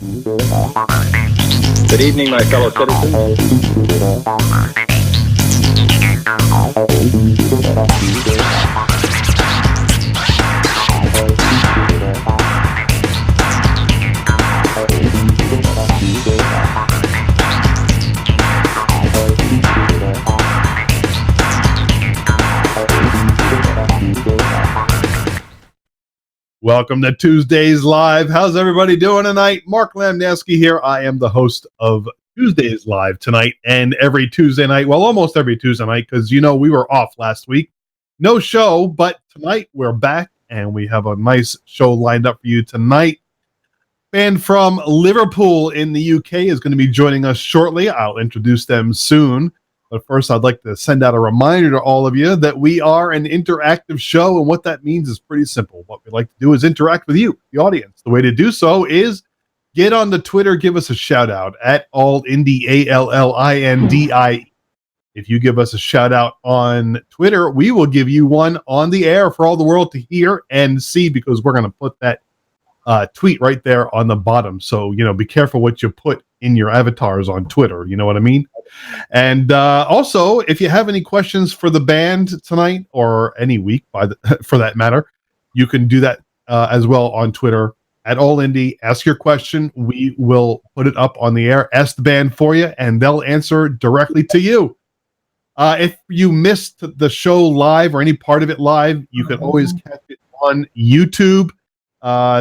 Good evening, my fellow citizens. Welcome to Tuesdays Live. How's everybody doing tonight? Mark Lamnaski here. I am the host of Tuesdays Live tonight and every Tuesday night. Well, almost every Tuesday night because, you know, we were off last week. No show, but tonight we're back and we have a nice show lined up for you tonight. Band from Liverpool in the UK is going to be joining us shortly. I'll introduce them soon. But first, I'd like to send out a reminder to all of you that we are an interactive show, and what that means is pretty simple. What we like to do is interact with you, the audience. The way to do so is get on the Twitter, give us a shout-out at AllIndie, ALLINDIE. If you give us a shout-out on Twitter, we will give you one on the air for all the world to hear and see, because we're going to put that tweet right there on the bottom. So, you know, be careful what you put in your avatars on Twitter. You know what I mean? And also, if you have any questions for the band tonight or any week, for that matter, you can do that as well on Twitter at AllIndie. Ask your question. We will put it up on the air. Ask the band for you, and they'll answer directly to you. If you missed the show live or any part of it live, you can always catch it on YouTube.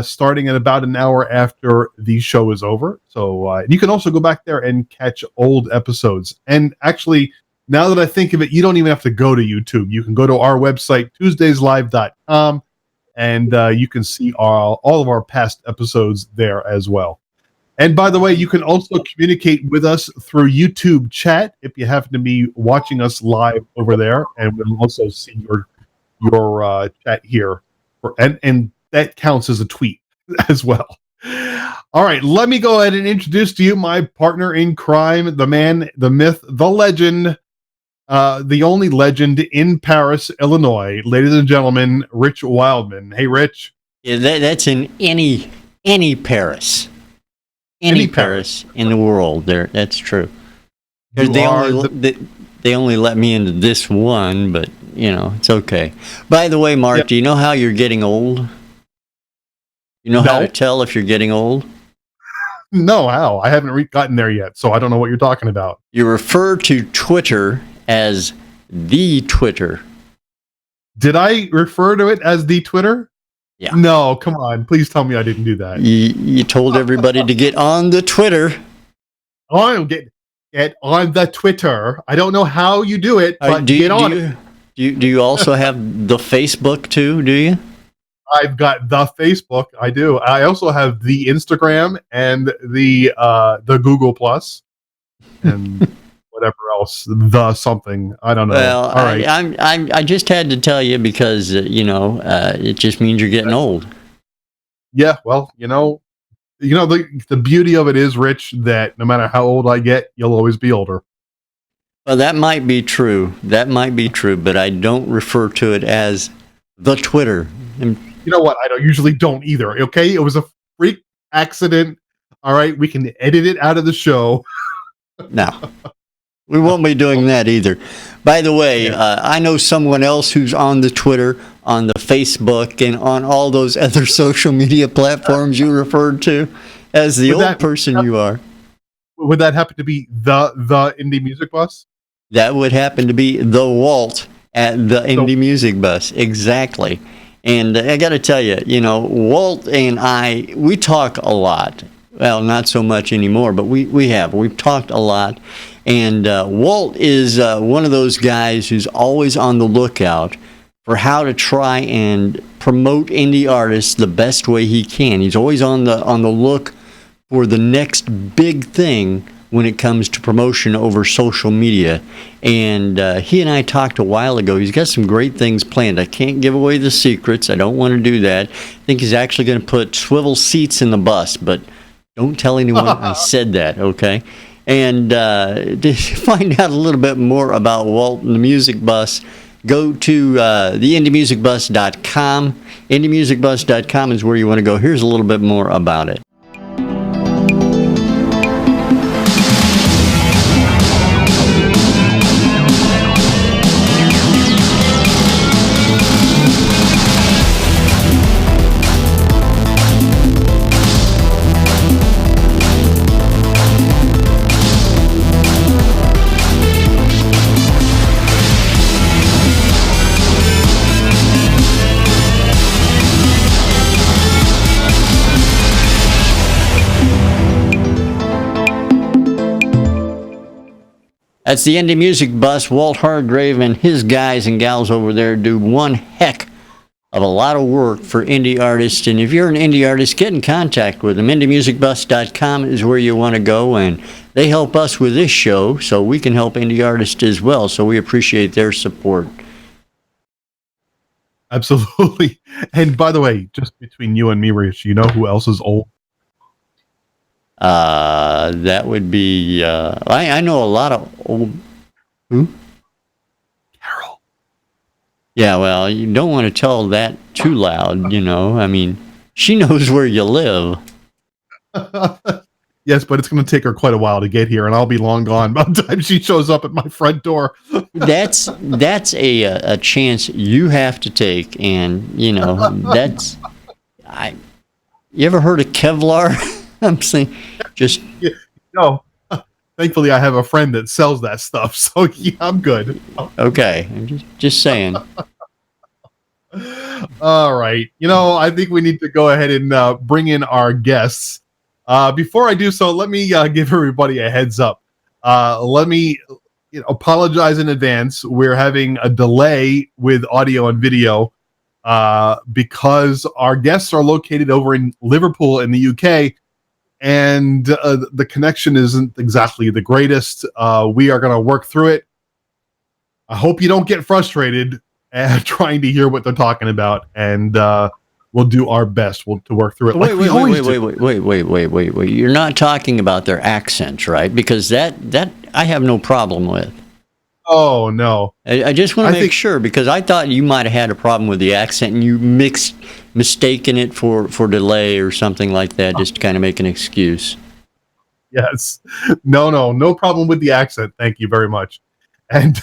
Starting at about an hour after the show is over. So you can also go back there and catch old episodes. And actually, now that I think of it, you don't even have to go to YouTube. You can go to our website, tuesdayslive.com, and you can see all of our past episodes there as well. And by the way, you can also communicate with us through YouTube chat if you happen to be watching us live over there. And we'll also see your chat here. And that counts as a tweet as well. All right, let me go ahead and introduce to you my partner in crime, the man, the myth, the legend, the only legend in Paris, Illinois. Ladies and gentlemen, Rich Wildman. Hey, Rich. Yeah, that's in any Paris. Any Paris in the world. There, that's true. They only let me into this one, but, you know, it's okay. By the way, Mark, Do you know how you're getting old? You know how to tell if you're getting old? No, how? I haven't gotten there yet, so I don't know what you're talking about. You refer to Twitter as the Twitter. Did I refer to it as the Twitter? Yeah. No, come on. Please tell me I didn't do that. You told everybody to get on the Twitter. Oh, get on the Twitter. I don't know how you do it, but get on it. Do you also have the Facebook too, do you? I've got the Facebook. I do. I also have the Instagram and the Google Plus and whatever else. The something. I don't know. Well, all right. I just had to tell you because it just means you're getting old. Yeah. Well, the beauty of it is, Rich, that no matter how old I get, you'll always be older. Well, that might be true. But I don't refer to it as the Twitter. You know what? I usually don't either. Okay, it was a freak accident. All right, we can edit it out of the show. No, we won't be doing that either. By the way, I know someone else who's on the Twitter, on the Facebook, and on all those other social media platforms you referred to as the old person you are. Would that happen to be the Indie Music Bus? That would happen to be the Walt at the Indie Music Bus. Exactly. And I got to tell you, Walt and we talk a lot. Well, not so much anymore, but we've talked a lot. And Walt is one of those guys who's always on the lookout for how to try and promote indie artists the best way he can. He's always on the look for the next big thing when it comes to promotion over social media. And he and I talked a while ago. He's got some great things planned. I can't give away the secrets. I don't want to do that. I think he's actually going to put swivel seats in the bus, but don't tell anyone I said that, okay? And to find out a little bit more about Walt and the Music Bus, go to theindymusicbus.com. Indymusicbus.com is where you want to go. Here's a little bit more about it. That's the Indie Music Bus. Walt Hargrave and his guys and gals over there do one heck of a lot of work for indie artists. And if you're an indie artist, get in contact with them. IndieMusicBus.com is where you want to go, and they help us with this show, so we can help indie artists as well. So we appreciate their support. Absolutely. And by the way, just between you and me, Rich, you know who else is old? That would be, I know a lot of old, who? Carol. Yeah, well, you don't want to tell that too loud, you know. I mean, she knows where you live. Yes, but it's going to take her quite a while to get here, and I'll be long gone by the time she shows up at my front door. That's a chance you have to take, and you know You ever heard of Kevlar? I'm saying, just no. Thankfully, I have a friend that sells that stuff, so yeah, I'm good. Okay, I'm just saying. All right, I think we need to go ahead and bring in our guests. Before I do so, let me give everybody a heads up. Let me apologize in advance. We're having a delay with audio and video because our guests are located over in Liverpool in the UK, and the connection isn't exactly the greatest. We are going to work through it. I hope you don't get frustrated trying to hear what they're talking about, and we'll do our best to work through it. Wait. You're not talking about their accents, right? Because that I have no problem with. Oh, no. I just want to make sure, because I thought you might have had a problem with the accent and you mistaken it for delay or something like that, just to kind of make an excuse. Yes. No problem with the accent. Thank you very much. And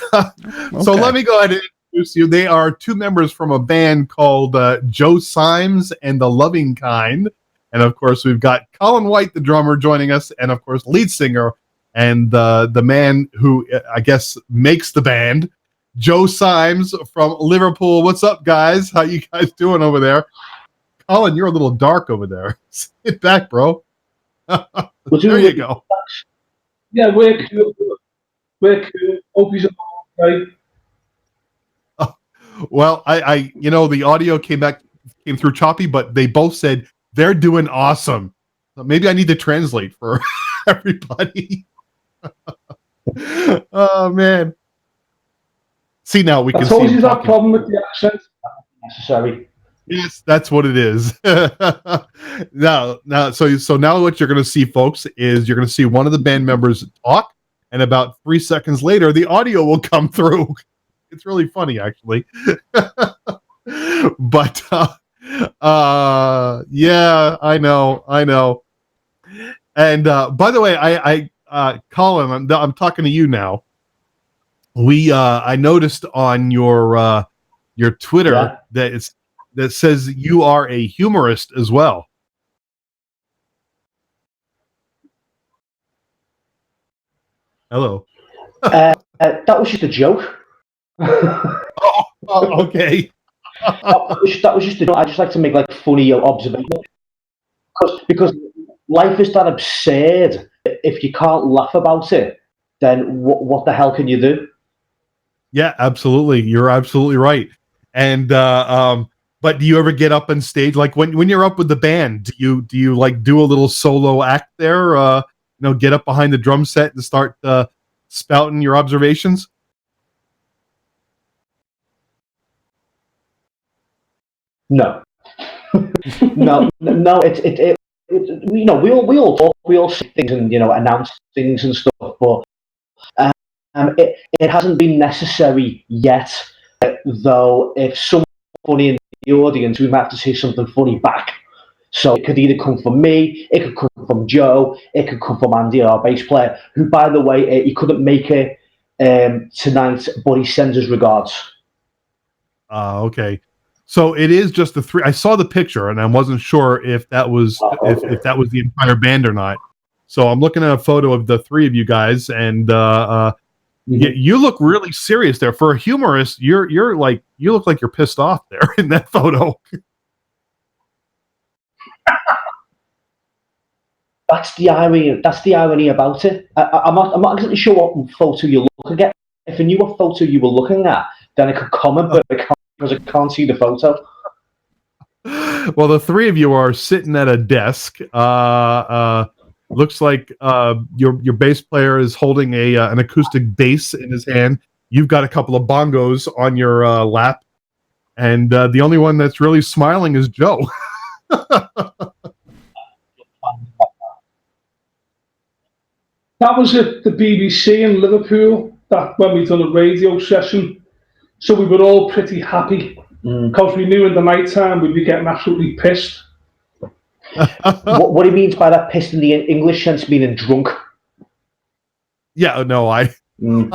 So let me go ahead and introduce you. They are two members from a band called Joe Symes and the Loving Kind. And of course, we've got Colin White, the drummer, joining us, and of course, lead singer and the man who I guess makes the band, Joe Symes from Liverpool. What's up, guys? How you guys doing over there? Colin, you're a little dark over there. Sit back, bro. There you go. Yeah, we're cool. Hope he's okay. Well, I the audio came through choppy, but they both said they're doing awesome. So maybe I need to translate for everybody. Oh man! See, now we can see. I told you that problem with the accent. Necessary. Yes, that's what it is. Now, so now what you're going to see, folks, is you're going to see one of the band members talk, and about 3 seconds later, the audio will come through. It's really funny, actually. But yeah, I know. And by the way, I Colin, I'm talking to you now. I noticed on your Twitter that says you are a humorist as well. Hello. That was just a joke. Okay. that was just a joke. I just like to make funny observations because life is that absurd. If you can't laugh about it, then what the hell can you do? Yeah, absolutely. You're absolutely right. And but do you ever get up on stage, like when you're up with the band? Do you like do a little solo act there? Get up behind the drum set and start spouting your observations? No, no. It we all talk, we all see things and announce things and stuff, but it hasn't been necessary yet. Though, if someone's funny in the audience, we might have to say something funny back. So it could either come from me, it could come from Joe, it could come from Andy, our bass player, who, by the way, he couldn't make it tonight, but he sends his regards. Okay. So it is just the three. I saw the picture, and I wasn't sure if that was if that was the entire band or not. So I'm looking at a photo of the three of you guys, and you look really serious there. For a humorist, you look like you're pissed off there in that photo. that's the irony. That's the irony about it. I'm not exactly sure what photo you're looking at. If I knew what photo you were looking at, then I could comment, but I can't because I can't see the photo. Well, the three of you are sitting at a desk. Looks like your bass player is holding an acoustic bass in his hand. You've got a couple of bongos on your lap, and the only one that's really smiling is Joe. That was at the BBC in Liverpool, that when we done a radio session. So we were all pretty happy because we knew in the night time we'd be getting absolutely pissed. What he means by that pissed in the English sense meaning drunk. Yeah, no, I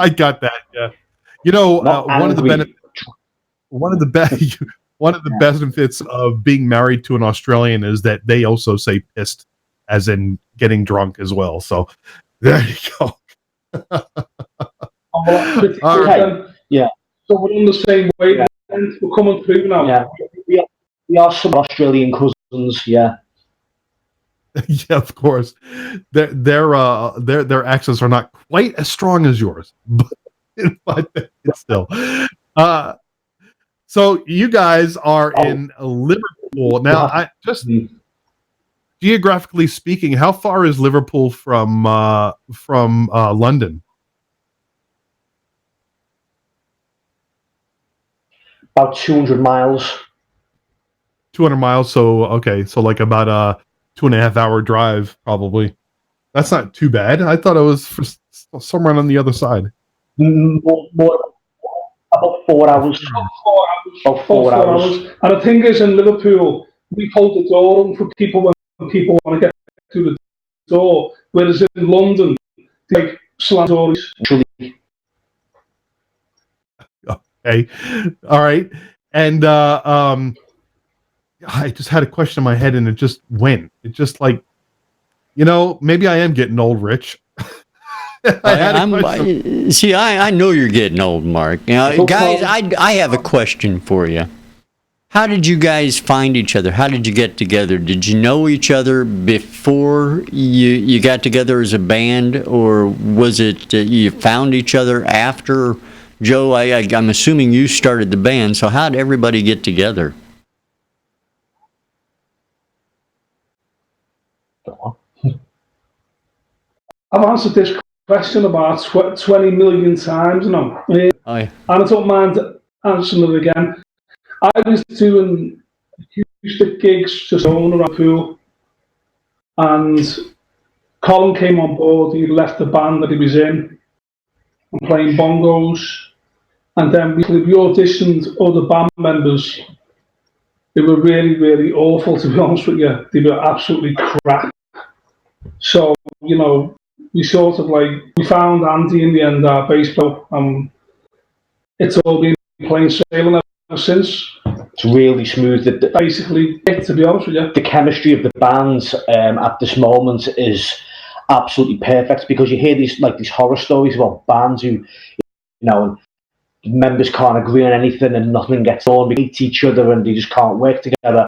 got that. Yeah, you know, one of the benefits of being married to an Australian is that they also say pissed, as in getting drunk as well. So there you go. All right. Yeah. So we're on the same wavelength. Yeah. We're coming through now. Yeah. We are some Australian cousins. Yeah. Yeah, of course. Their accents are not quite as strong as yours, but still. So you guys are in Liverpool now. I just geographically speaking, how far is Liverpool from London? About 200 miles. 200 miles. So okay, so like about a 2.5 hour drive, probably. That's not too bad. I thought it was for somewhere on the other side. More about 4 hours. About 4 hours. And the thing is, in Liverpool, we hold the door open for people when people want to get through the door. Whereas in London, they like slam doors. Okay, all right, and I just had a question in my head, and it just went. It just like, maybe I am getting old, Rich. I know you're getting old, Mark. Guys, I have a question for you. How did you guys find each other? How did you get together? Did you know each other before you got together as a band, or was it you found each other after? Joe, I'm assuming you started the band, so how did everybody get together? I've answered this question about 20 million times now. And I don't mind answering it again. I was doing acoustic gigs just around the pool, and Colin came on board. He left the band that he was in and playing bongos, and then we auditioned other band members. They were really, really awful, to be honest with you. They were absolutely crap. So, we sort of we found Andy in the end, our bass player. It's all been plain sailing ever since. It's really smooth. Basically, to be honest with you, the chemistry of the bands at this moment is absolutely perfect, because you hear these horror stories about bands who, members can't agree on anything and nothing gets on. They hate each other and they just can't work together.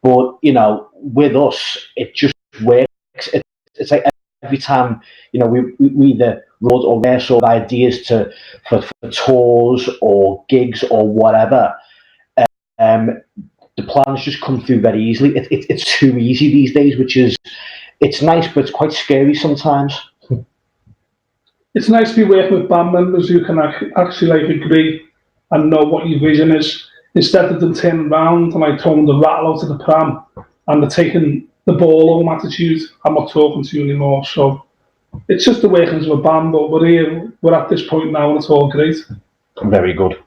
But with us, it just works. It's like every time we either wrote or wrestled ideas for tours or gigs or whatever. The plans just come through very easily. It's too easy these days, it's nice, but it's quite scary sometimes. It's nice to be working with band members who can actually agree and know what your vision is, instead of them turning around and throwing the rattle out of the pram and they're taking the ball home attitude. I'm not talking to you anymore. So it's just the workings of a band, but we're at this point now and it's all great. Very good.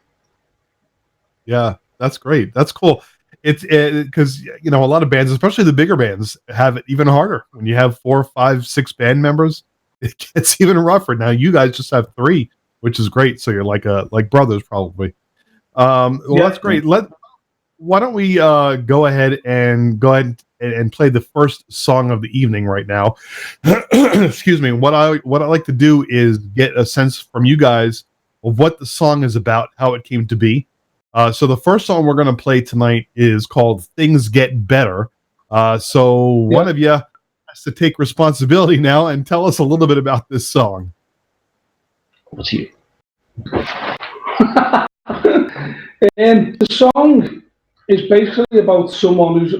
Yeah, that's great. That's cool. It's because a lot of bands, especially the bigger bands, have it even harder. When you have 4, 5, 6 band members, it gets even rougher. Now you guys just have 3, which is great. So you're like brothers, probably. That's great. Why don't we go ahead and play the first song of the evening right now? Excuse me. What I like to do is get a sense from you guys of what the song is about, how it came to be. So the first song we're going to play tonight is called "Things Get Better." One of you has to take responsibility now and tell us a little bit about this song. What's you? The song is basically about someone who's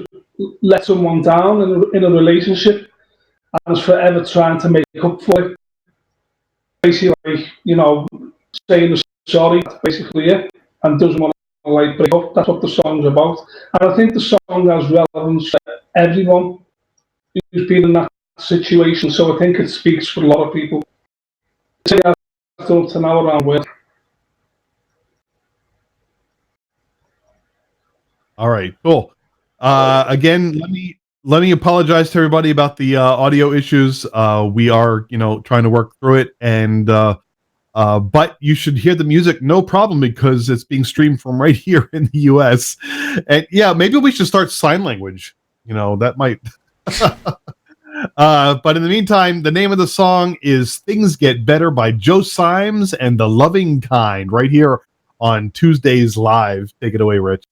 let someone down in a relationship and is forever trying to make up for it. Basically, saying sorry, that's basically it, and doesn't want to break up. That's what the song's about. And I think the song has relevance for everyone who's been in that situation. So I think it speaks for a lot of people. I've done to now around work. All right, cool. Again, let me apologize to everybody about the audio issues. We are, trying to work through it, and but you should hear the music no problem because it's being streamed from right here in the U.S. And yeah, maybe we should start sign language. That might. But in the meantime, the name of the song is "Things Get Better" by Joe Symes and the Loving Kind, right here on Tuesdays Live. Take it away, Rich.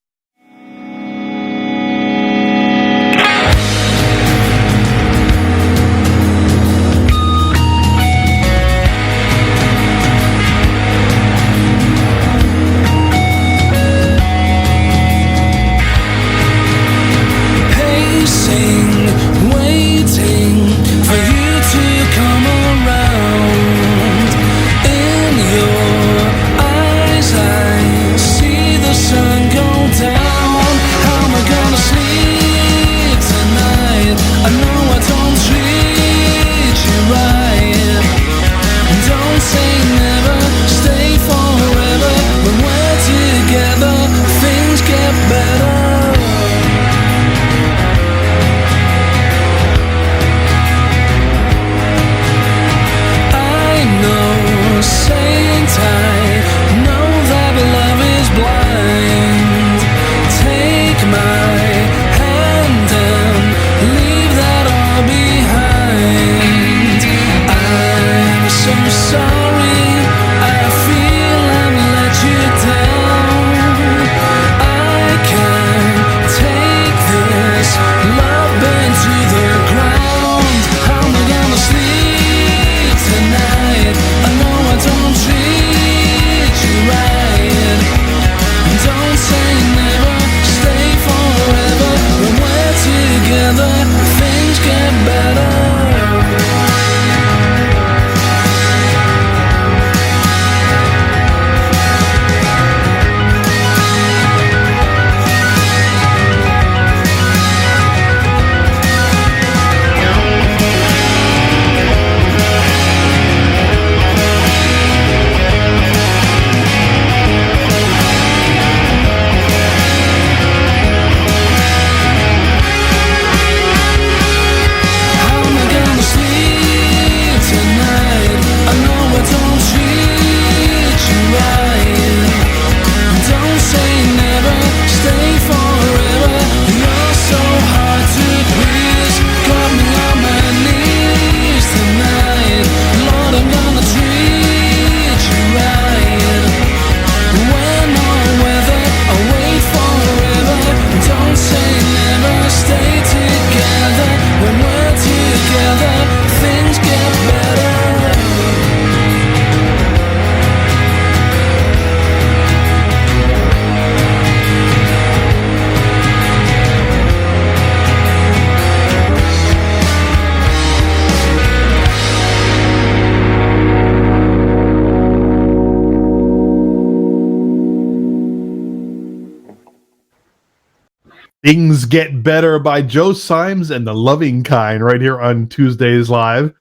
Things Get Better by Joe Symes and the Loving Kind right here on Tuesdays Live.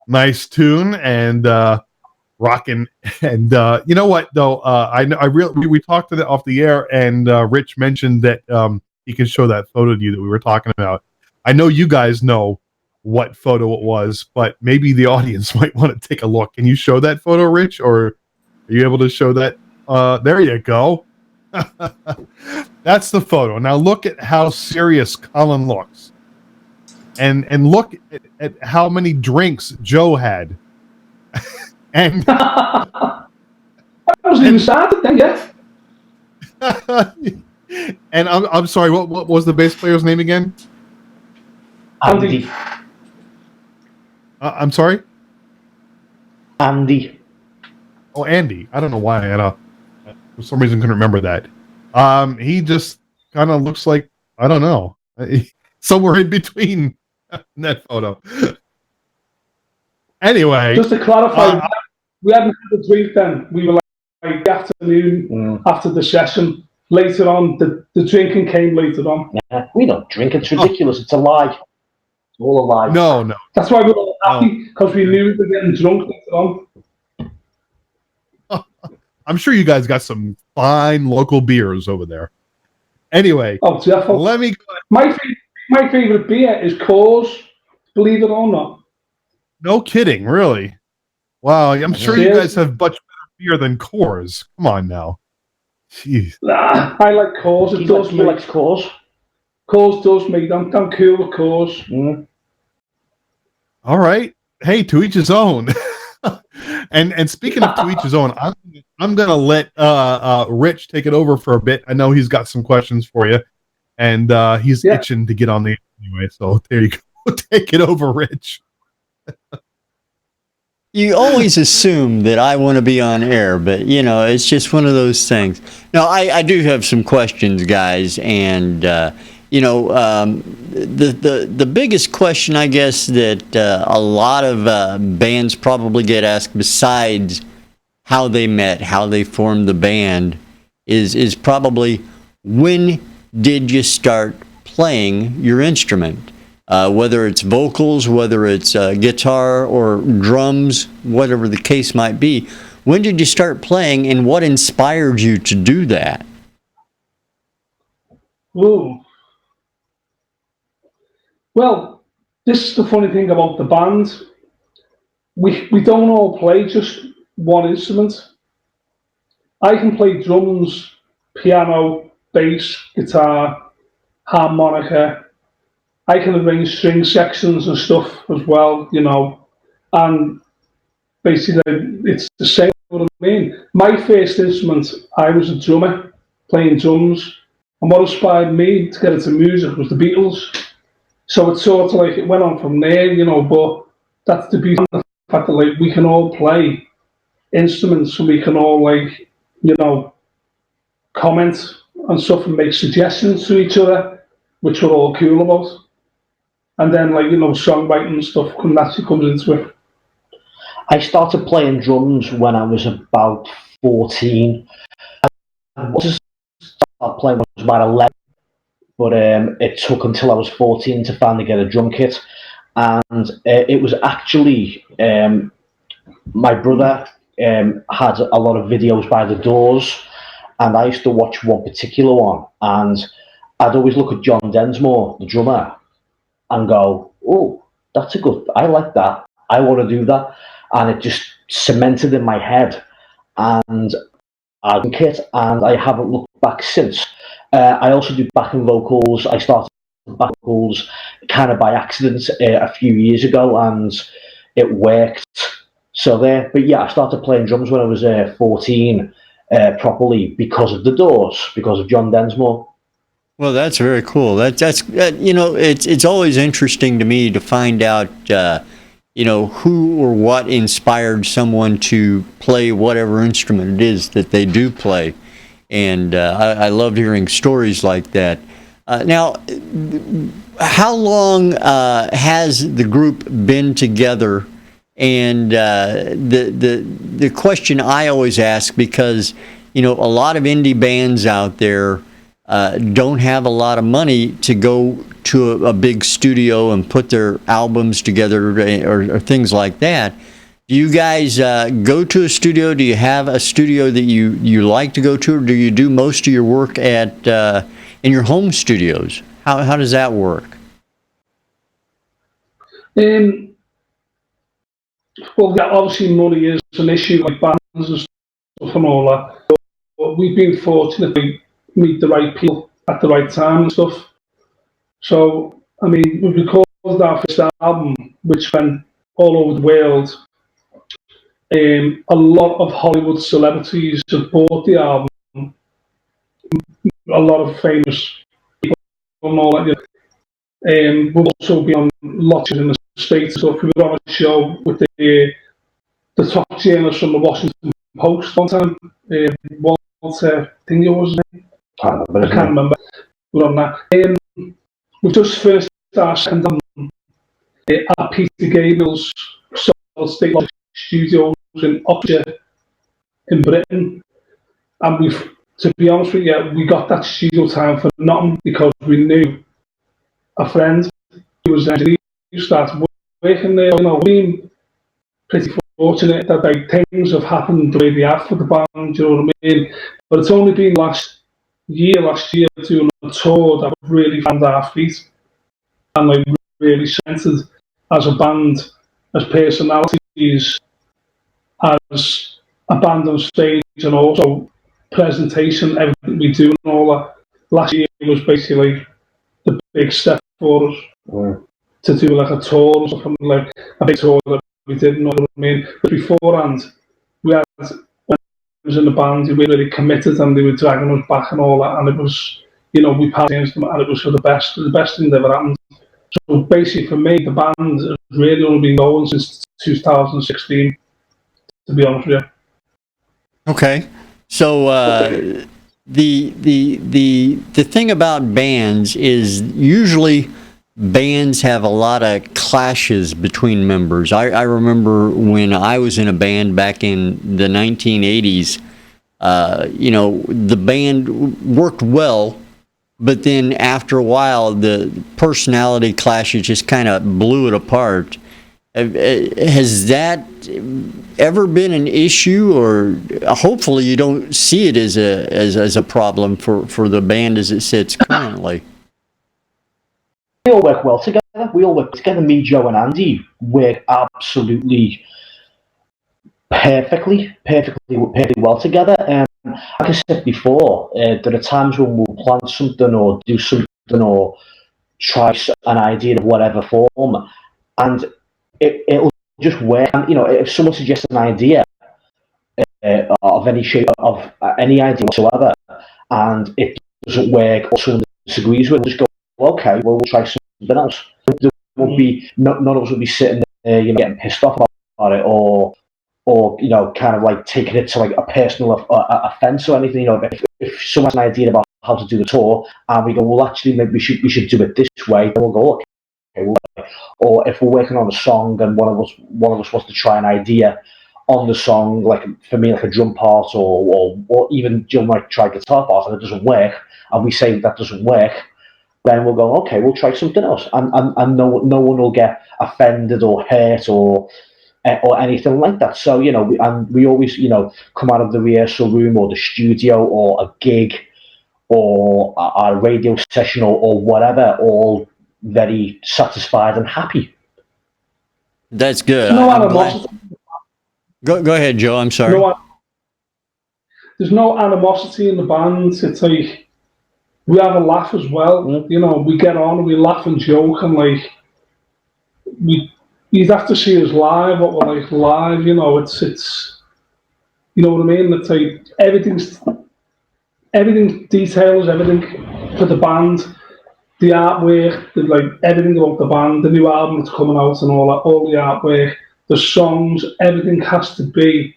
Nice tune and rocking. And you know what though? We talked off the air, and Rich mentioned that he can show that photo to you that we were talking about. I know you guys know what photo it was, but maybe the audience might want to take a look. Can you show that photo, Rich, or are you able to show that? There you go. That's the photo. Now look at how serious Colin looks, and look at how many drinks Joe had. And I wasn't even started then yet. And I'm sorry. What was the bass player's name again? Andy. I'm sorry. Andy. Oh, Andy. I don't know why I had for some reason couldn't remember that. He just kind of looks like, I don't know, somewhere in between in that photo. Anyway, just to clarify, we hadn't had a drink then. We were like the afternoon after the session. Later on, the drinking came later on. Yeah, we don't drink. It's ridiculous. It's a lie. It's all a lie. No. That's why we were all happy, because we knew we were getting drunk later on. I'm sure you guys got some fine local beers over there. Anyway, let me. My favorite beer is Coors. Believe it or not. No kidding, really. Wow, I'm sure you guys have much better beer than Coors. Come on now. Jeez. Nah, I like Coors. It does He likes Coors. Coors does make them. I'm cool with Coors. Mm. All right. Hey, to each his own. and speaking of to each his own, I'm gonna let Rich take it over for a bit. I know he's got some questions for you, and he's itching to get on the anyway. So there you go. Take it over, Rich. You always assume that I want to be on air, but you know, it's just one of those things. Now, I do have some questions, guys, and you know, the biggest question, I guess, that a lot of bands probably get asked, besides how they met, how they formed the band, is probably, when did you start playing your instrument? Whether it's vocals, whether it's guitar or drums, whatever the case might be. When did you start playing, and what inspired you to do that? Ooh. Well, this is the funny thing about the band. We don't all play just one instrument. I can play drums, piano, bass, guitar, harmonica. I can arrange string sections and stuff as well, you know. And basically, it's the same. What I mean, my first instrument, I was a drummer playing drums, and what inspired me to get into music was the Beatles. So it's sort of like it went on from there, you know. But that's the beauty of the fact that like we can all play instruments, and we can all like, you know, comment and stuff and make suggestions to each other, which we're all cool about. And then, like, you know, songwriting and stuff naturally comes into it. I started playing drums when I was about 14. I wanted to start playing when I was about 11, but it took until I was 14 to finally get a drum kit. And it was actually my brother had a lot of videos by the Doors, and I used to watch one particular one, and I'd always look at John Densmore, the drummer, and go, oh, that's a good, I like that, I want to do that. And it just cemented in my head, and I kit, and I haven't looked back since. I also do backing vocals. I started backing vocals kind of by accident a few years ago, and it worked. So there, but yeah, I started playing drums when I was 14 properly because of the Doors, because of John Densmore. Well, that's very cool. That's you know, it's always interesting to me to find out you know, who or what inspired someone to play whatever instrument it is that they do play, and I love hearing stories like that. Now, how long has the group been together? And the question I always ask, because you know, a lot of indie bands out there don't have a lot of money to go to a big studio and put their albums together or things like that. Do you guys go to a studio? Do you have a studio that you like to go to, or do you do most of your work at in your home studios? How does that work? Well, yeah, obviously money is an issue, like bands and stuff and all that. But we've been fortunate to meet the right people at the right time and stuff. So, I mean, we recorded our first album, which went all over the world. A lot of Hollywood celebrities have bought the album. A lot of famous people and all that. We've also been on lots in the States stuff. We were on a show with the top journalist from the Washington Post one time. Walter, I think it was. I can't remember. We were on that. We've just finished our second album at Peter Gabriel's Solid State Studios in Oxford, in Britain, and we've, to be honest with you, we got that studio time for nothing because we knew a friend who was an engineer who started working there. You know, we've been pretty fortunate that like things have happened the way they have for the band. You know what I mean? But it's only been last year doing a tour that we've really found our feet and like really centered as a band, as personalities, as a band on stage, and also presentation, everything we do and all that. Last year was basically the big step for us to do like a tour or something, like a big tour that we did, you know what I mean? But beforehand, we had, when I was in the band, we were really committed and they were dragging us back and all that, and it was, you know, we passed against them and it was for the best thing that ever happened. So basically for me, the band has really only been going since 2016, to be honest with you. Okay. So the thing about bands is usually bands have a lot of clashes between members. I remember when I was in a band back in the 1980s, you know, the band worked well, but then after a while, the personality clashes just kind of blew it apart. Has that ever been an issue, or hopefully you don't see it as a problem for the band as it sits currently? We all work well together. Me, Joe, and Andy work absolutely perfectly well together. Like I said before, there are times when we'll plan something or do something or try an idea of whatever form, and it'll just work. And you know, if someone suggests an idea of any shape, of any idea whatsoever, and it doesn't work or someone disagrees with it, we'll just go, okay, well, we'll try something else. There won't be, none of us will be sitting there, you know, getting pissed off about it, or you know, kind of like taking it to like a personal offence or anything. You know, if someone has an idea about how to do the tour, and we go, well, actually, maybe we should do it this way, then we'll go, okay. Or if we're working on a song and one of us wants to try an idea on the song, like for me, like a drum part, or even Jill might try guitar part and it doesn't work, and we say that doesn't work, then we'll go, okay, we'll try something else, and no one will get offended or hurt or anything like that. So, you know, we always, you know, come out of the rehearsal room or the studio or a gig or a radio session or whatever, all very satisfied and happy. That's good. No animosity. Go ahead, Joe. I'm sorry. There's no animosity in the band. It's like we have a laugh as well. You know, we get on, we laugh and joke, and like you'd have to see us live. What we're like live, you know. It's you know what I mean. It's like everything details, everything for the band. The artwork, like everything about the band, the new album that's coming out and all that, all the artwork, the songs, everything has to be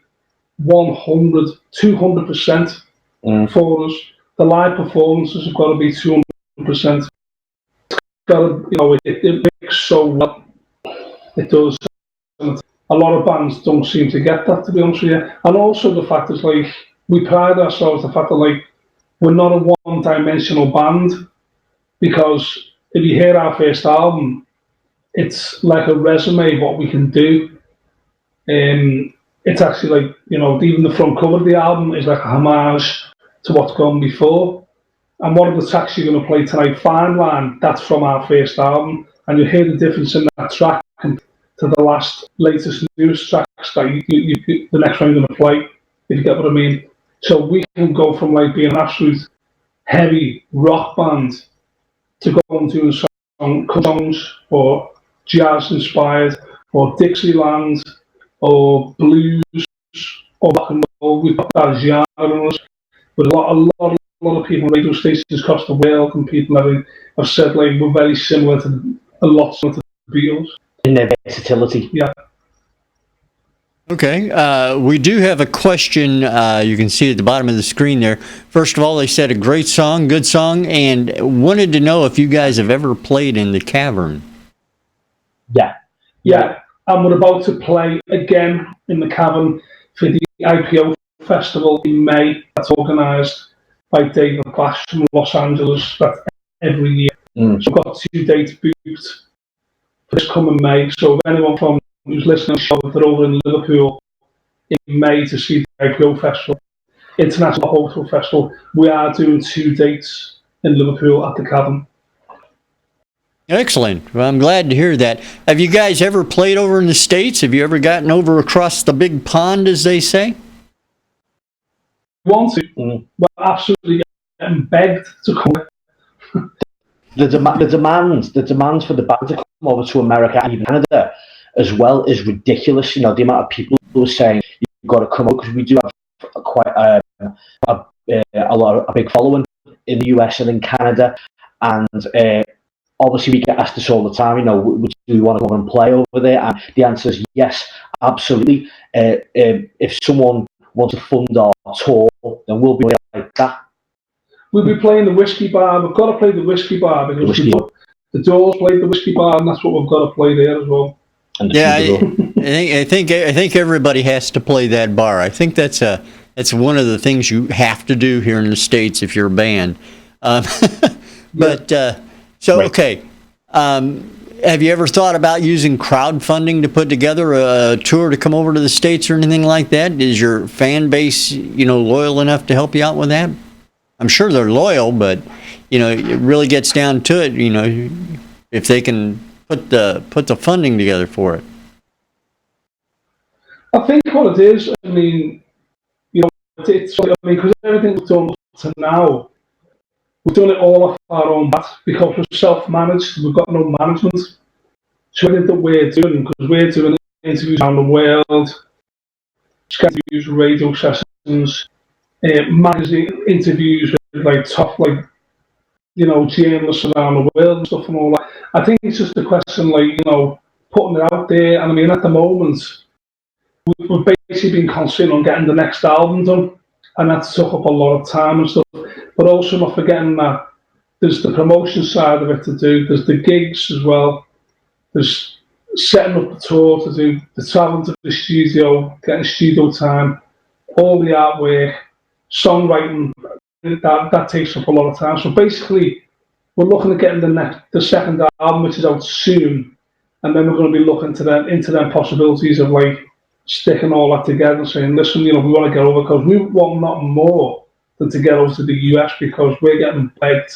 100, 200% for us. The live performances have got to be 200%. It's got to, you know, it makes so well. It does. A lot of bands don't seem to get that, to be honest with you. And also the fact is, like, we pride ourselves the fact that, like, we're not a one-dimensional band. Because if you hear our first album, it's like a resume of what we can do. It's actually like, you know, even the front cover of the album is like a homage to what's gone before. And one of the tracks you're going to play tonight, Fine Line, that's from our first album. And you hear the difference in that track to the latest newest tracks that the next one you're going to play, if you get what I mean. So we can go from like being an absolute heavy rock band to go on doing songs or jazz inspired or Dixieland or blues or rock and roll. We've got that genre in us. But a lot of people on radio stations across the world and people have said like we're very similar to the Beatles. their versatility. Yeah. Okay, we do have a question. You can see at the bottom of the screen there. First of all, they said a great song, good song, and wanted to know if you guys have ever played in the Cavern. Yeah, and we're about to play again in the Cavern for the IPO Festival in May. That's organised by David Clash from Los Angeles. That's every year. So we've got 2 dates booked for this coming May. So if anyone from who's listening, they're over in Liverpool in May to see the IPO Festival, International Hotel Festival, we are doing 2 dates in Liverpool at the Cavern. Excellent. Well, I'm glad to hear that. Have you guys ever played over in the States? Have you ever gotten over across the big pond, as they say? Want to, but absolutely getting begged to come. The demand for the band to come over to America and even Canada as well is ridiculous. You know, the amount of people who are saying you've got to come over, because we do have quite a big following in the US and in Canada, and obviously we get asked this all the time. You know, do we want to go and play over there? And the answer is yes, absolutely. If someone wants to fund our tour, then we'll be like that. We'll be playing the Whiskey Bar. We've got to play the Whiskey Bar because the Doors played the Whiskey Bar, and that's what we've got to play there as well. Yeah, I think everybody has to play that bar. I think that's one of the things you have to do here in the States if you're a band. But okay. Have you ever thought about using crowdfunding to put together a tour to come over to the States or anything like that? Is your fan base, loyal enough to help you out with that? I'm sure they're loyal, but it really gets down to it. If they can put the funding together for it. I think what it is, it's because everything we've done to now, we've done it all off our own bat because we're self-managed. We've got no management. So everything that we're doing, because we're doing interviews around the world, interviews, radio sessions, magazine interviews with top journalists around the world and stuff and all that. I think it's just a question putting it out there. And at the moment we've basically been concentrating on getting the next album done, and that took up a lot of time and stuff. But also not forgetting that there's the promotion side of it to do. There's the gigs as well. There's setting up the tour to do, the traveling to the studio, getting studio time, all the artwork, songwriting. That takes up a lot of time. So basically, we're looking at getting the second album, which is out soon, and then we're going to be looking into them possibilities of sticking all that together and saying, listen, we want to get over, because we want nothing more than to get over to the US, because we're getting begged,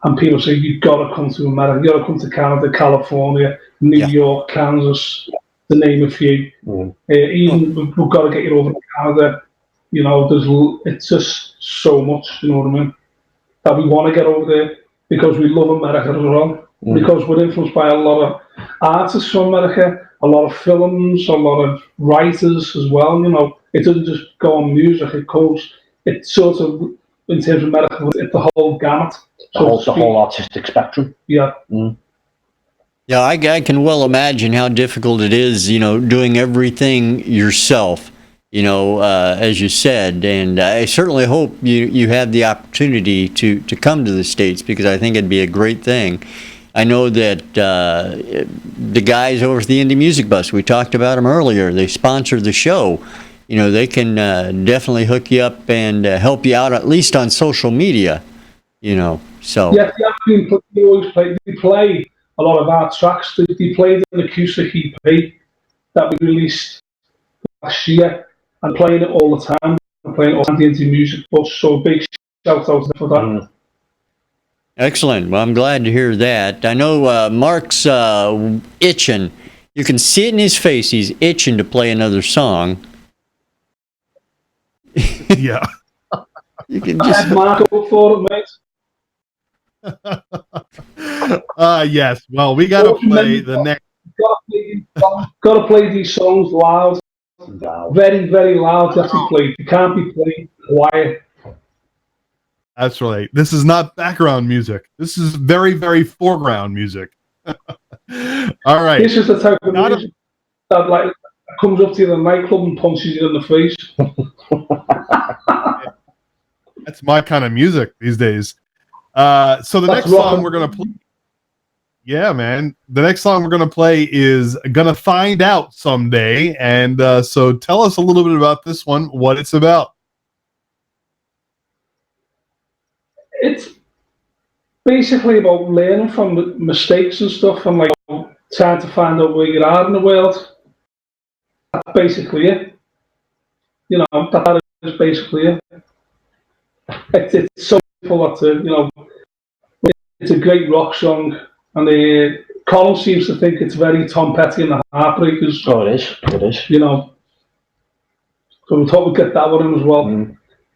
and people say you've got to come to America, you've got to come to Canada, California, New York, Kansas, to name a few. Even we've got to get you over to Canada. It's just so much, you know what I mean, that we want to get over there, because we love America as well, because we're influenced by a lot of artists from America, a lot of films, a lot of writers as well. It doesn't just go on music, it's sort of, in terms of America, it's the whole gamut. The whole artistic spectrum. Yeah. Yeah, I can well imagine how difficult it is, doing everything yourself. As you said, and I certainly hope you have the opportunity to come to the States, because I think it'd be a great thing. I know that the guys over at the Indie Music Bus, we talked about them earlier, they sponsored the show. They can definitely hook you up and help you out, at least on social media, so. Yeah, they play a lot of our tracks. They played an acoustic EP that we released last year, and playing it all the time. I'm playing it on the Indie Music Bus, so big shout out for that. Excellent. Well, I'm glad to hear that. I know Mark's itching. You can see it in his face. He's itching to play another song. Yeah. You can just Mark up for it, mate. Yes. Well, we got to play the next. Got to play these songs loud. Very, very loud. You have to play. You can't be playing quiet. That's right. This is not background music. This is very, very foreground music. All right. This is the type of music that like comes up to you in a nightclub and punches you in the face. That's my kind of music these days. So the next song we're going to play. Yeah, man. The next song we're going to play is Gonna Find Out Someday. And so tell us a little bit about this one, what it's about. It's basically about learning from mistakes and stuff and like trying to find out where you are in the world. That's basically it. You know, that is basically it. It's so simple that, it's a great rock song. And Colin seems to think it's very Tom Petty and the Heartbreakers. Oh, it is. It is. So we thought we'd get that one in as well.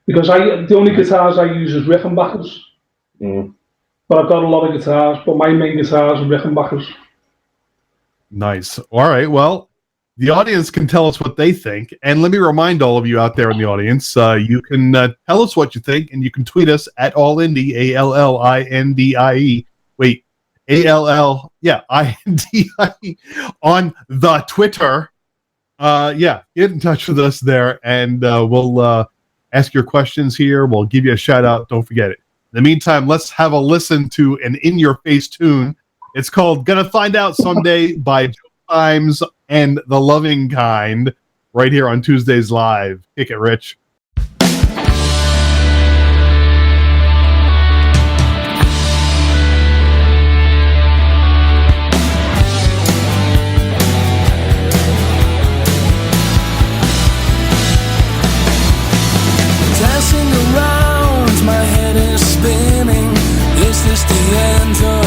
Because the only guitars I use is Rickenbackers. But I've got a lot of guitars, but my main guitars are Rickenbackers. Nice. All right. Well, the audience can tell us what they think. And let me remind all of you out there in the audience, you can tell us what you think, and you can tweet us at AllIndie, ALLINDIE. Wait, INDIE on the Twitter. Get in touch with us there, and we'll ask your questions here. We'll give you a shout out. Don't forget it. In the meantime, let's have a listen to an in-your-face tune. It's called Gonna Find Out Someday by Symes and the Loving Kind, right here on Tuesdays Live. Kick it, Rich.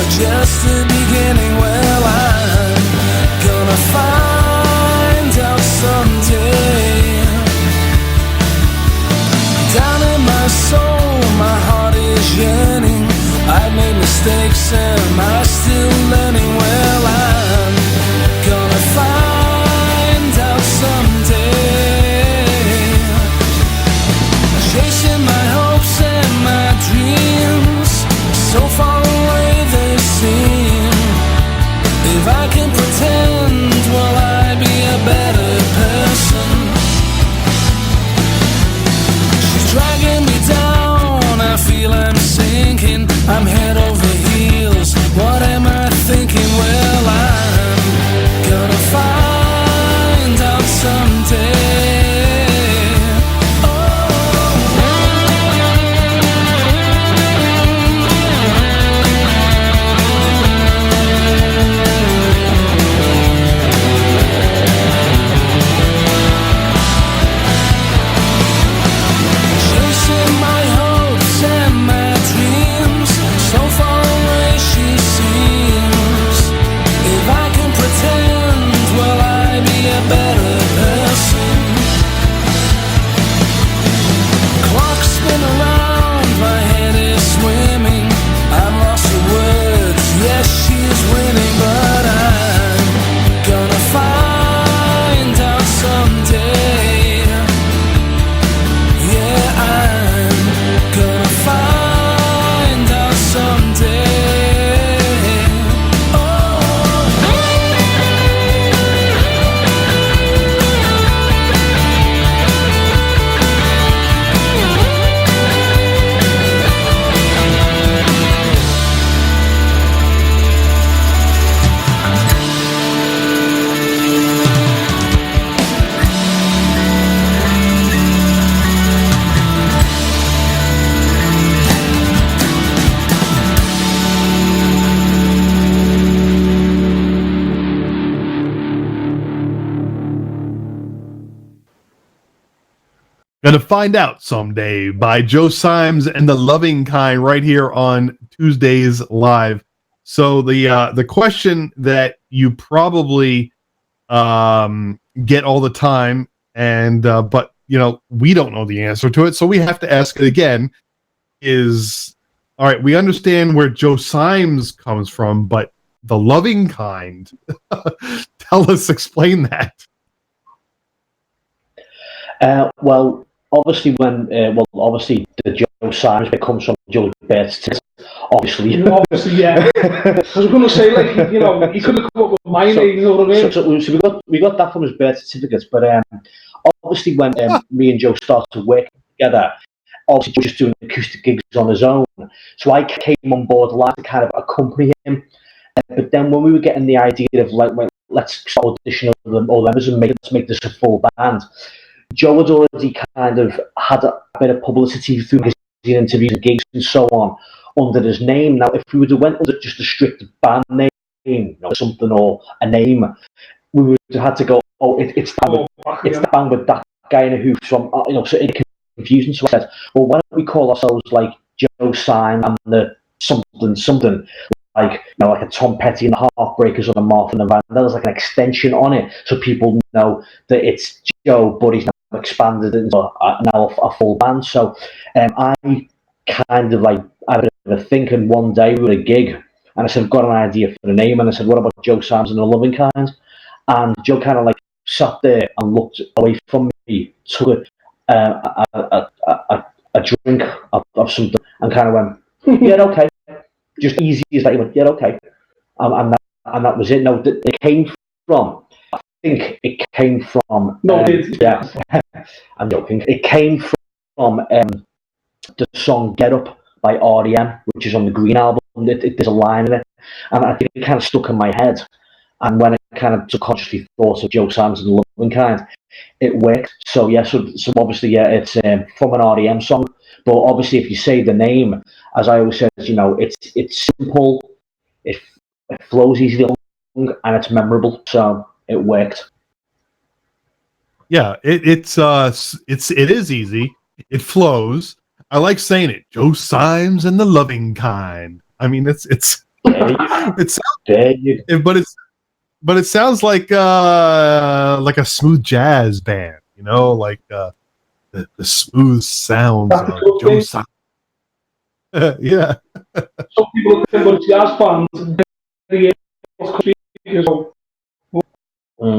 Just the beginning. Well, I'm gonna find out someday. Down in my soul, my heart is yearning. I've made mistakes, am I still learning? Well, I'm gonna find out someday. Chasing my hopes and my dreams, so far away they seem. If I can pretend, will I be a better person? She's dragging me down, I feel I'm sinking. I'm head over heels, what am I thinking? Well, I'm gonna find out someday. Gonna Find Out Someday by Joe Symes and the Loving Kind, right here on Tuesdays Live. So the question that you probably get all the time, and but we don't know the answer to it, so we have to ask it again. Is all right. We understand where Joe Symes comes from, but the Loving Kind. Explain that. Well, obviously obviously the Joe Symes bit comes from Joe's birth certificate, obviously. Obviously, yeah. I was going to say, like, you know, he could have come up with my name, you know what I mean? So we got that from his birth certificates, but obviously when me and Joe started working together, obviously Joe was just doing acoustic gigs on his own. So I came on board like to kind of accompany him. But then when we were getting the idea of like, well, let's start auditioning all members and let's make this a full band, Joe had already kind of had a bit of publicity through his interviews and gigs and so on under his name. Now, if we would have went under just a strict band name, you know, something or a name, we would have had to go, it's the band with that guy in a hoof from, you know, so it confusing. So I said, well, why don't we call ourselves like Joe Symes and the something, like, you know, like a Tom Petty and the Heartbreakers or the Martha and the Van. There's like an extension on it, so people know that it's Joe, but he's now expanded into a full band. So I kind of like had a bit of a thinking one day with a gig, and I said, I've got an idea for the name, and I said, what about Joe Symes and the Loving Kind? And Joe kind of like sat there and looked away from me, took a drink of something, and kind of went, yeah, okay. Just easy as that. He went, yeah, okay. And that was it. No, it came from, I think it came from, yeah, I'm joking. It came from the song Get Up by REM, which is on the Green album. There's a line in it. And I think it kind of stuck in my head. And when I kind of subconsciously thought of Joe Symes and the Loving Kind, it worked. So yeah, so obviously, yeah, it's from an REM song. But obviously, if you say the name, as I always say, you know, it's simple, it flows easily along, and it's memorable. So it worked. Yeah, it is easy. It flows. I like saying it. Joe Symes and the Loving Kind. I mean, it's but it sounds like a smooth jazz band, you know, like the smooth sounds of Joe Symes. Yeah. Some people think about jazz bands,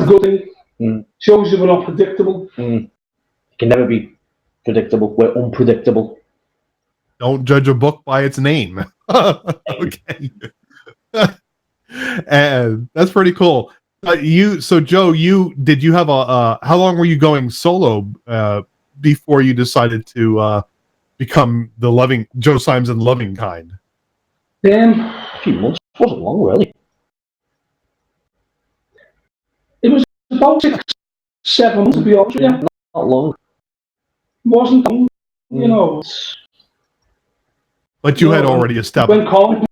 good thing. Shows you we're not predictable. You can never be predictable. We're unpredictable. Don't judge a book by its name. Okay. And that's pretty cool. So Joe, did you have how long were you going solo before you decided to become the Joe Symes and Loving Kind? A few months. It wasn't long, really. It was about 6-7 months, to be honest with you. Not long. It wasn't long, you know. But you had already established. When Colin,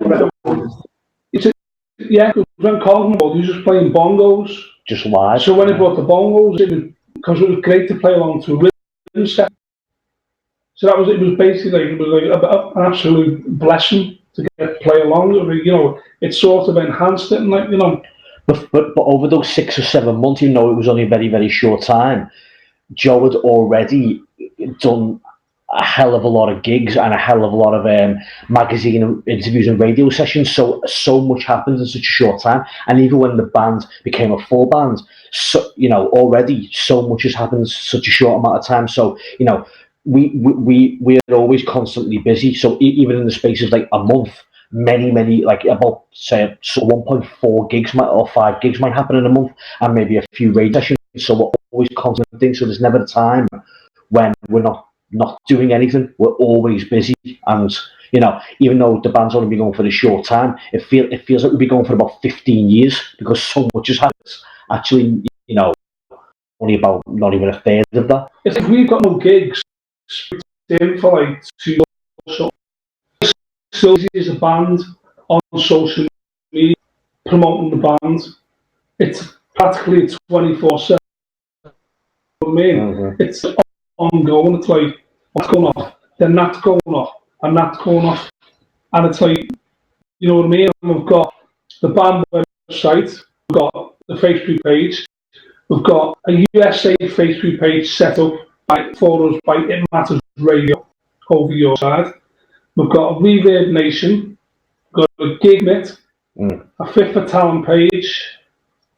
when Colin was just playing bongos, just live. So when he brought the bongos, because it was great to play along to a rhythm set. So it was basically an absolute blessing to get to play along. You know, it sort of enhanced it, and like, you know. But over those 6 or 7 months, even though it was only a very, very short time, Joe had already done a hell of a lot of gigs and a hell of a lot of magazine interviews and radio sessions. So much happened in such a short time. And even when the band became a full band, so, you know, already so much has happened in such a short amount of time. So, you know, we are always constantly busy. So even in the space of like a month, many like about say 1.4 gigs or 5 gigs might happen in a month, and maybe a few radio sessions. So we're always constantly. So there's never a time when we're not doing anything. We're always busy, and you know, even though the band's only been going for a short time, it feels like we've been going for about 15 years because so much has happened. Actually, you know, only about not even a third of that. If we've got no gigs for like 2 years, so still as a band on social media promoting the band, it's practically 24/7. I mean, it's ongoing. It's like, what's going off, then that's going off, and that's going off, and it's like, you know what I mean. And we've got the band website, we've got the Facebook page, we've got a USA Facebook page set up for us by It Matters Radio over your side. We've got a Reverb Nation, we've got a Gigmit, a Fit for Talent page.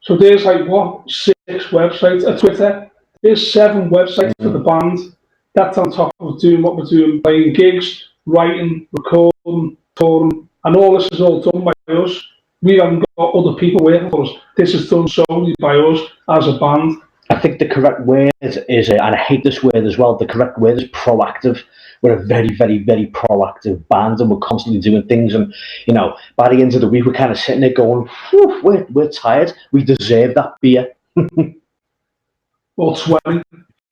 So there's like 6 websites, a Twitter. There's 7 websites for the band. That's on top of doing what we're doing, playing gigs, writing, recording, touring, and all this is all done by us. We haven't got other people working for us. This is done solely by us as a band. I think the correct word is, and I hate this word as well, the correct word is proactive. We're a very, very, very proactive band, and we're constantly doing things. And, you know, by the end of the week, we're kind of sitting there going, we're tired. We deserve that beer. Or 20.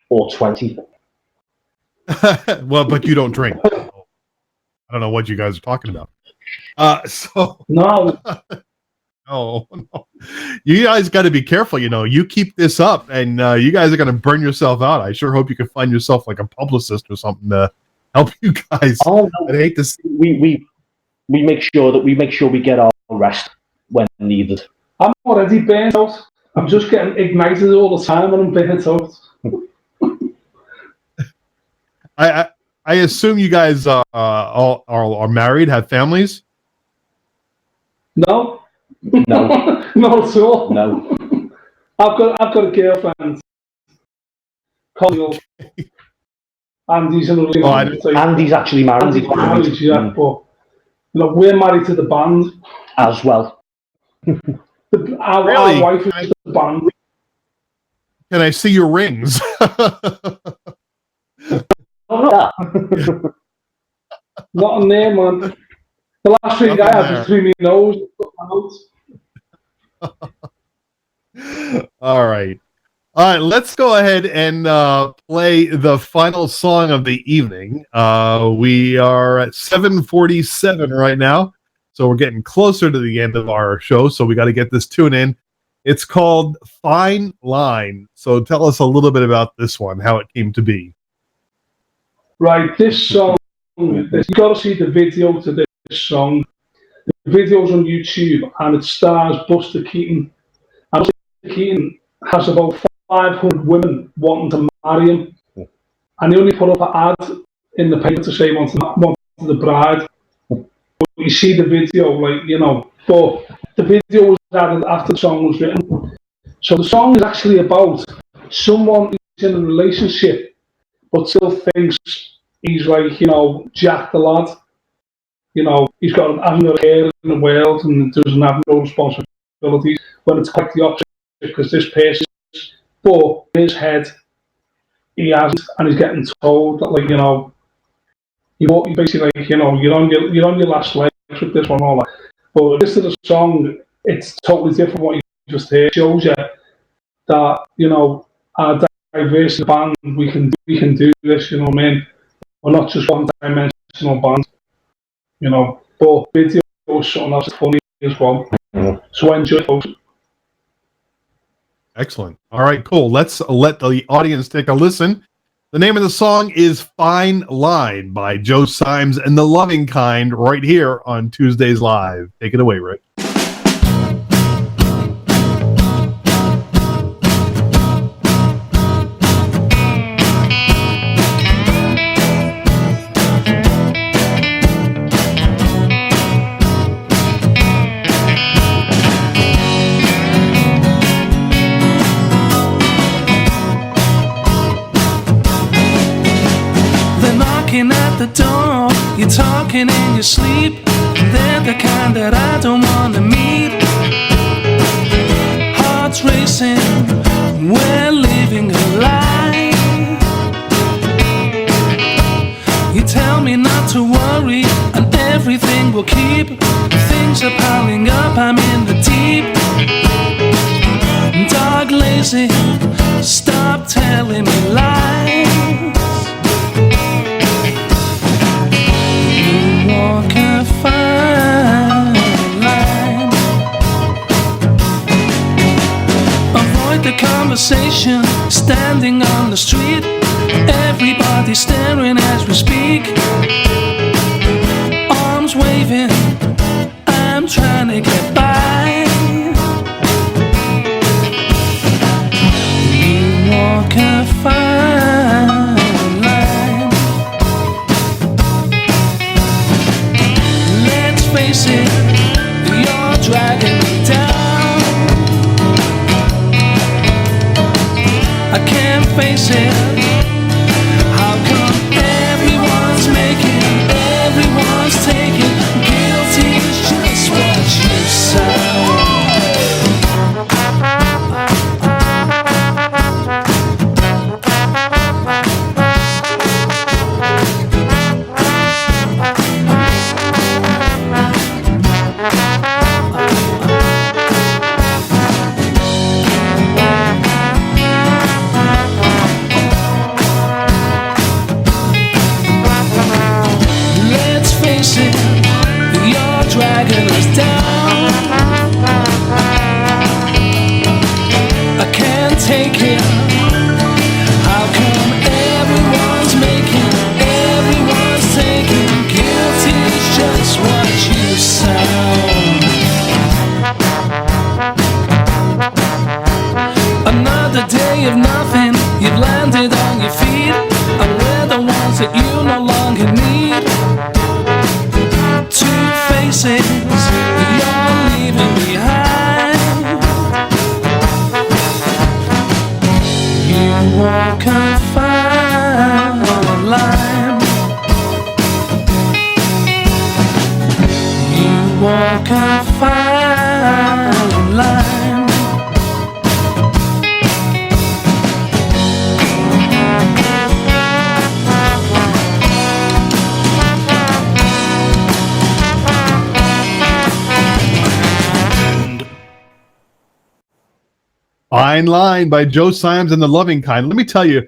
Or 20. Well, but you don't drink. I don't know what you guys are talking about. No. Oh, no. You guys got to be careful. You know, you keep this up and you guys are going to burn yourself out. I sure hope you can find yourself like a publicist or something to help you guys. Oh, no. I hate to see. We make sure we get our rest when needed. I'm already burnt out. I'm just getting ignited all the time when I'm burnt out. I assume you guys all are married, have families? No. No. Not at all. No. I've got a girlfriend. Andy's another. Andy's actually married. Andy's married, yeah, but you know, we're married to the band as well. Our wife is the band. Can I see your rings? Not in there, man. The last ring I had was through my nose. All right. Let's go ahead and play the final song of the evening. We are at 7:47 right now, so we're getting closer to the end of our show, so we got to get this tune in. It's called Fine Line. So tell us a little bit about this one, how it came to be. Right, this song, you got to see the video to this song. The video's on YouTube, and it stars Buster Keaton. And Buster Keaton has about 500 women wanting to marry him, and he only put up an ad in the paper to say he wanted the bride. But you see the video, like, you know, but the video was added after the song was written. So the song is actually about someone who's in a relationship but still thinks he's like, you know, Jack the lad. You know, he's got having a care in the world and doesn't have no responsibilities, when it's quite the opposite, because this person, but in his head, he hasn't, and he's getting told that, like, you know, you basically, like, you know, you're on your last legs with this one, all that. But this is a song, it's totally different from what you just heard. It shows you that, you know, our diverse band, we can do this, you know what I mean? We're not just one-dimensional band, you know. But video is something that's funny as well. So enjoy, folks. Excellent. All right, cool. Let's let the audience take a listen. The name of the song is Fine Line by Joe Symes and the Loving Kind, right here on Tuesdays Live. Take it away, Rick. At the door, you're talking in your sleep. They're the kind that I don't want to meet. Hearts racing, we're living a lie. You tell me not to worry, and everything will keep. Things are piling up, I'm in the deep. Dog lazy, stop telling me lies. Walk a fine line. Avoid the conversation, standing on the street. Everybody staring as we speak. Arms waving, I'm trying to get by. You walk a fine. Face it, you're dragging me down. I can't face it. How come day of nothing, you've landed on your feet, and we're the ones that you no longer need. Two faces you're leaving behind. You walk a fine line. You walk a fine line. Fine Line by Joe Symes and the Loving Kind. Let me tell you,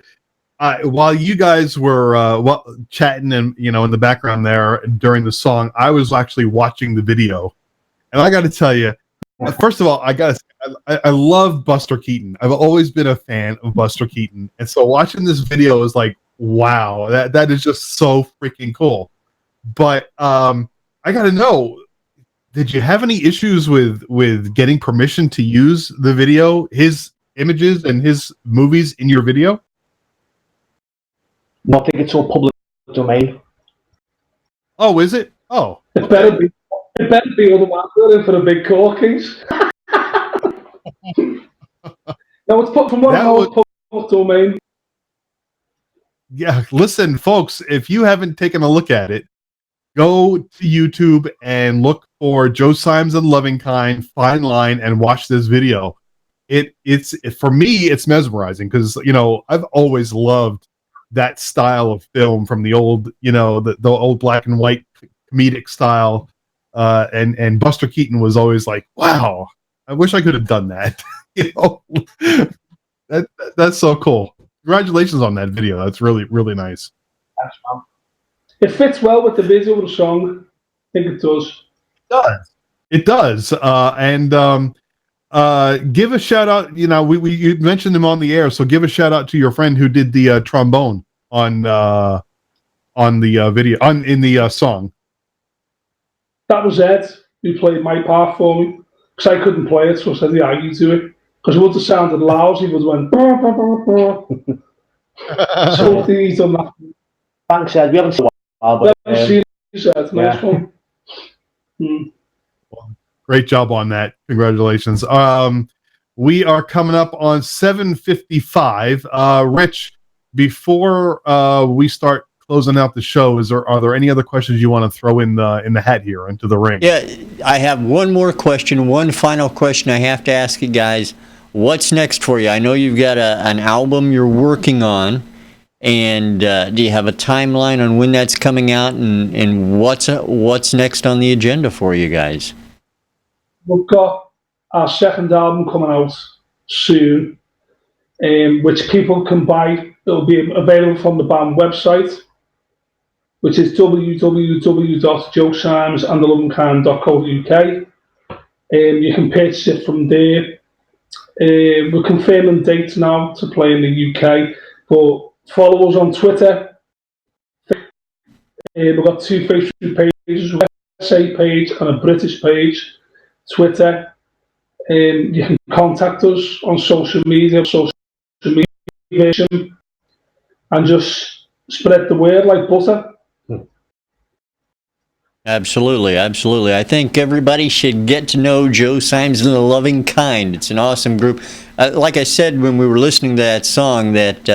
while you guys were chatting and in the background there during the song, I was actually watching the video, and I got to tell you, first of all, I love Buster Keaton. I've always been a fan of Buster Keaton, and so watching this video is like, wow, that is just so freaking cool. But I got to know, did you have any issues with getting permission to use the video, his images and his movies in your video? I think it's all public domain. Oh, is it? Oh, it better be. It better be, otherwise we're in for a big corkings. No, it's put from one public domain. Yeah, listen, folks, if you haven't taken a look at it, go to YouTube and look for Joe Symes and Loving Kind, Fine Line, and watch this video. It's for me, it's mesmerizing because I've always loved that style of film from the old, the old black and white comedic style. And Buster Keaton was always like, wow, I wish I could have done that. That's so cool. Congratulations on that video. That's really, really nice. Thanks, man. It fits well with the video of the song. I think it does. It does. And give a shout out. You mentioned him on the air, so give a shout out to your friend who did the trombone on the video in the song. That was Ed who played my part for me because I couldn't play it, so I said, "Yeah, you do it." Because it would have sounded lousy. It would have went. So he's done that. Thanks, Ed. We haven't seen but nice one. Great job on that. Congratulations. We are coming up on 7:55. Rich, before we start closing out the show, are there any other questions you want to throw in the hat here into the ring? Yeah, I have one more question, one final question I have to ask you guys. What's next for you? I know you've got an album you're working on. And do you have a timeline on when that's coming out, and what's next on the agenda for you guys? We've got our second album coming out soon, which people can buy. It'll be available from the band website, which is www.joesimesandthelovingkind.co.uk. You can purchase it from there. We're confirming dates now to play in the UK, but follow us on Twitter. We've got 2 Facebook pages, a USA page and a British page. Twitter. You can contact us on social media, and just spread the word like butter. Absolutely, absolutely. I think everybody should get to know Joe Symes and the Loving Kind. It's an awesome group. Like I said when we were listening to that song, that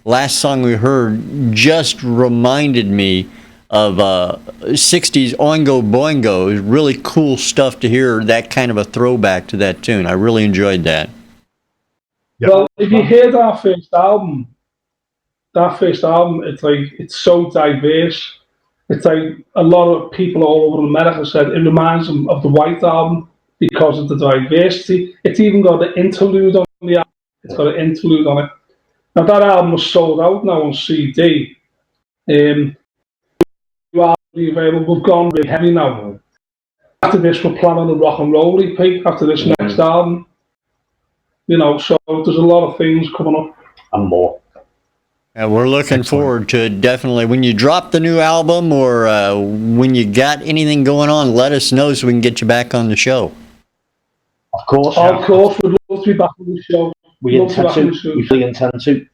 last song we heard just reminded me of 60s Oingo Boingo. It was really cool stuff to hear that kind of a throwback to that tune. I really enjoyed that. Yep. Well, if you heard our first album, it's so diverse. It's like a lot of people all over America said it reminds them of the White Album because of the diversity. It's even got an interlude on the album. It's got an interlude on it. Now that album was sold out now on CD. You are available. We've gone really heavy now. After this, we're planning a rock and roll EP after this next album. So there's a lot of things coming up and more. And we're looking forward to it, definitely. When you drop the new album or when you got anything going on, let us know so we can get you back on the show. Of course. Of course, we'd love to be back on the show. We Love to intend have him to. soon. We fully intend to.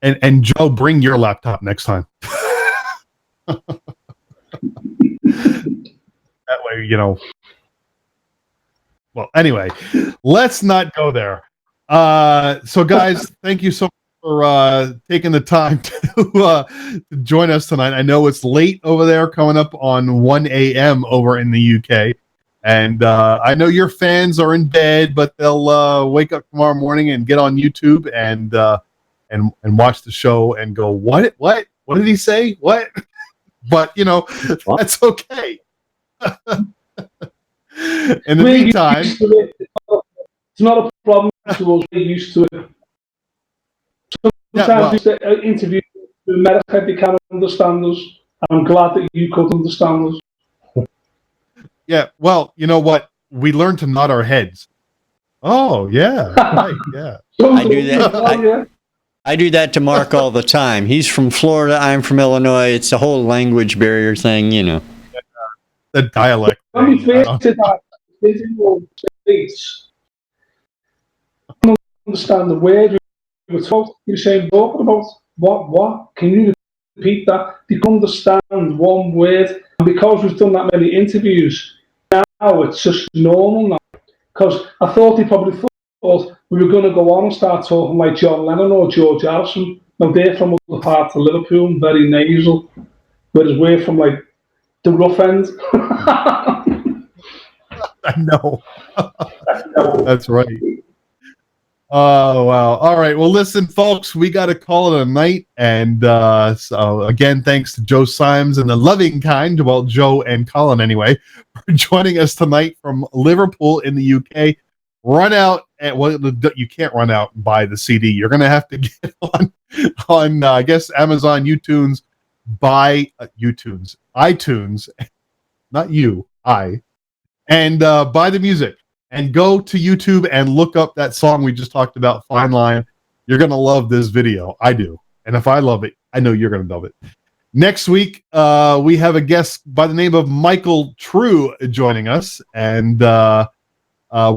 And Joe, bring your laptop next time. That way, you know. Well, anyway, let's not go there. So, guys, thank you so much for taking the time to join us tonight. I know it's late over there, coming up on 1 a.m. over in the UK. And I know your fans are in bed, but they'll wake up tomorrow morning and get on YouTube and watch the show and go, what did he say? What? But you know, that's okay. In the meantime, it's not a problem to us. We're used to it. Sometimes interviews in America, they can't understand us. I'm glad that you could understand us. Yeah, well, you know what? We learned to nod our heads. Oh, yeah, right, yeah. I do that. I do that to Mark all the time. He's from Florida. I'm from Illinois. It's a whole language barrier thing, you know. The dialect. When we first did that, States, I don't understand the word we were talking about. What? Can you repeat that? They can understand one word. And because we've done that many interviews, now it's just normal now. Because I thought they probably thought we were going to go on and start talking like John Lennon or George Harrison. Now they're from other parts of Liverpool, very nasal, whereas we're from like the rough end. I know. That's right. Oh, wow. All right. Well, listen, folks, we got to call it a night. And so, again, thanks to Joe Symes and the loving kind, well, Joe and Colin anyway, for joining us tonight from Liverpool in the UK. Run out, and well, you can't run out and buy the CD. You're going to have to get on I guess, Amazon, iTunes, not you, and buy the music. And go to YouTube and look up that song we just talked about, Fine Line. You're going to love this video. I do. And if I love it, I know you're going to love it. Next week, we have a guest by the name of Michael True joining us. And we're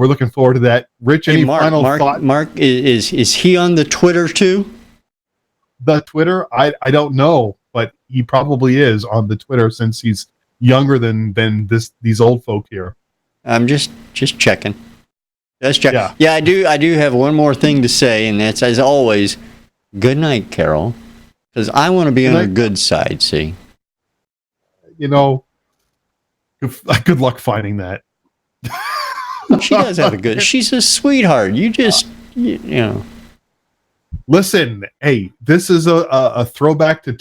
looking forward to that. Rich, any final thought? Mark, is he on the Twitter too? The Twitter? I don't know. But he probably is on the Twitter since he's younger than these old folk here. I'm just checking. Just check. Yeah, I do have one more thing to say, and that's, as always, good night, Carol, because I want to be on her good side. See, you know, good luck finding that. She does have a good. She's a sweetheart. You know. Listen, hey, this is a throwback to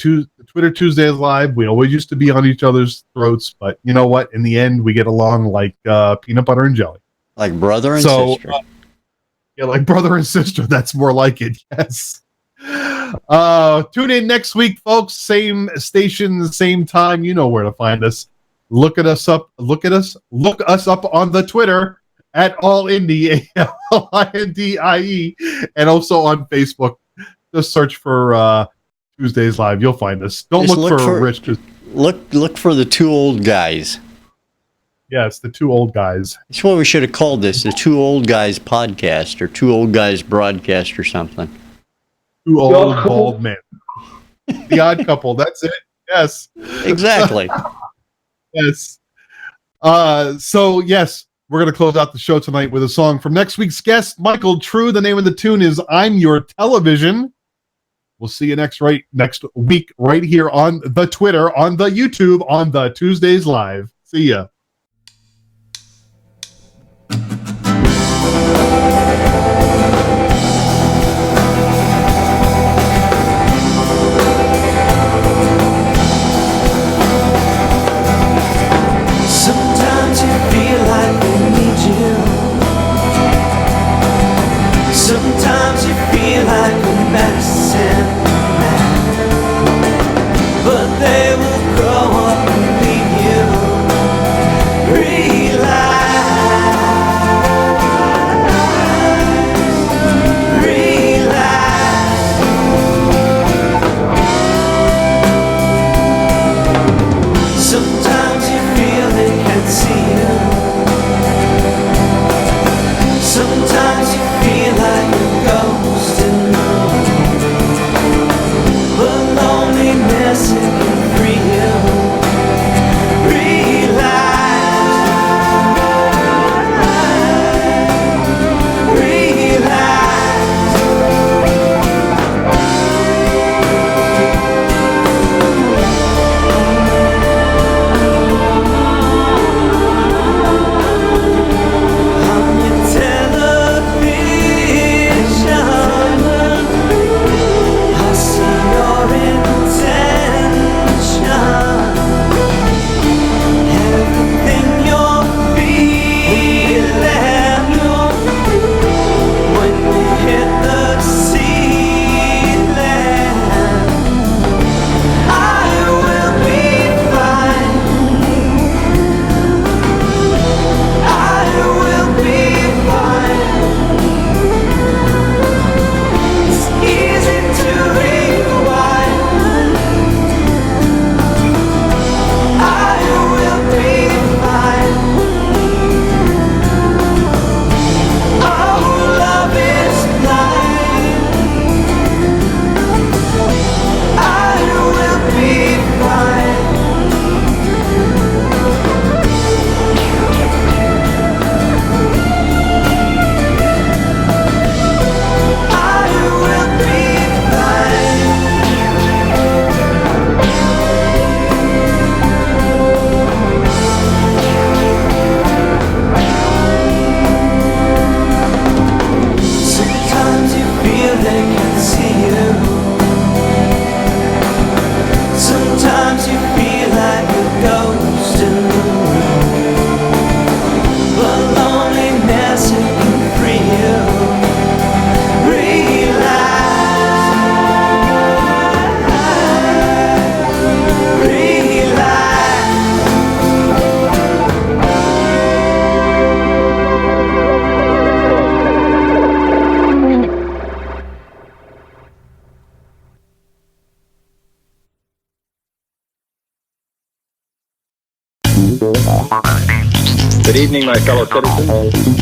Twitter Tuesdays Live. We always used to be on each other's throats, but you know what? In the end, we get along like peanut butter and jelly. Like brother and sister. Yeah, like brother and sister. That's more like it, yes. Tune in next week, folks. Same station, same time. You know where to find us. Look us up on the Twitter at All Indie, ALINDIE, and also on Facebook. Just search for Tuesdays Live. You'll find us. Don't look for Rich. Just look for the two old guys. Yeah, it's the two old guys. That's what we should have called this: the Two Old Guys Podcast or Two Old Guys Broadcast or something. Two old bald men. The Odd Couple. That's it. Yes. Exactly. Yes. So yes. We're going to close out the show tonight with a song from next week's guest, Michael True. The name of the tune is I'm Your Television. We'll see you next week right here on the Twitter, on the YouTube, on the Tuesdays Live. See ya. Sometimes you feel like we need you. Sometimes you feel like a mess and mad, but they will grow up and leave you. Good evening, my fellow citizens.